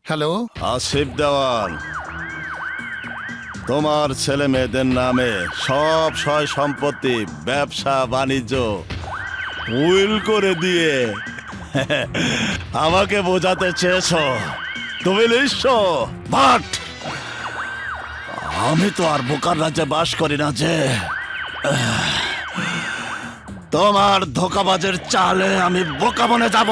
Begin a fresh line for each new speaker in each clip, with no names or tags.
Hello,
Asif দেওয়ান, তোমার ছেলে মেয়েদের নামে সব সয় সম্পত্তি ব্যবসা বাণিজ্য উইল করে দিয়ে আমাকে বোঝাতে চেয়েছ তুমি নিঃস্ব। বাট আমি তো আর বোকার রাজ্যে বাস করি না যে তোমার ধোকাবাজের চালে আমি বোকা বনে যাব।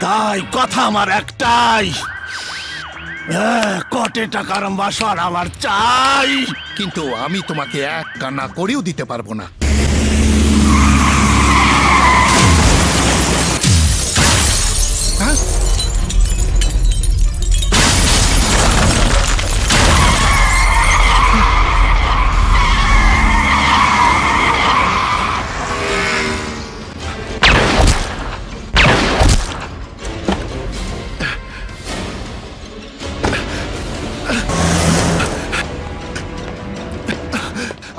তাই কথা আমার একটাই, কোটি টাকার বাসর আমার চাই।
কিন্তু আমি তোমাকে এক কান্না করেও দিতে পারবো না। হ্যাঁ?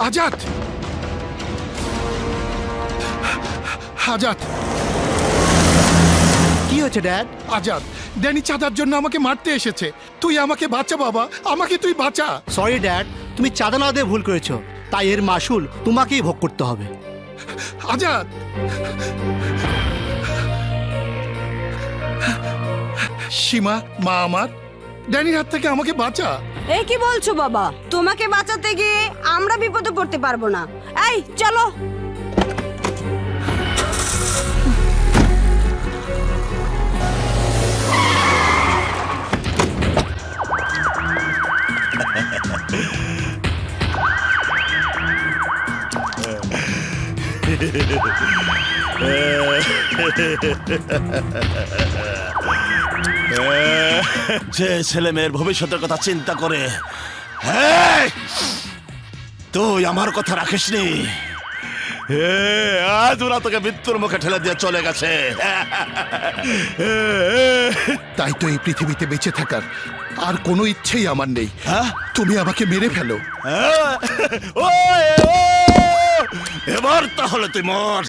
আজাদ, আজাদ,
কি হয়েছে ড্যাড?
আজাদ, ড্যানি চাঁদার জন্য আমাকে মারতে এসেছে। তুই আমাকে বাঁচা বাবা, আমাকে তুই বাঁচা।
সরি ড্যাড, তুমি চাঁদা না দিয়ে ভুল করেছো, তাই এর মাসুল তোমাকেই ভোগ করতে হবে।
আজাদ, সীমা, মা আমার, ড্যানির হাত থেকে আমাকে বাঁচা।
এই কি বলছো বাবা? তোমাকে বাঁচাতে গিয়ে আমরা বিপদে পড়তে পারবো না। এই চলো।
যে ছেলে মেয়ের ভবিষ্যতের কথা চিন্তা করে তুই আমার কথা রাখিসনি, আজ ওরা তোকে মৃত্যুর মুখে ঠেলে দিয়ে চলে গেছে।
তাই তো এই পৃথিবীতে বেঁচে থাকার আর কোনো ইচ্ছেই আমার নেই। তুমি আমাকে মেরে ফেলো।
এবার তাহলে তুই মর।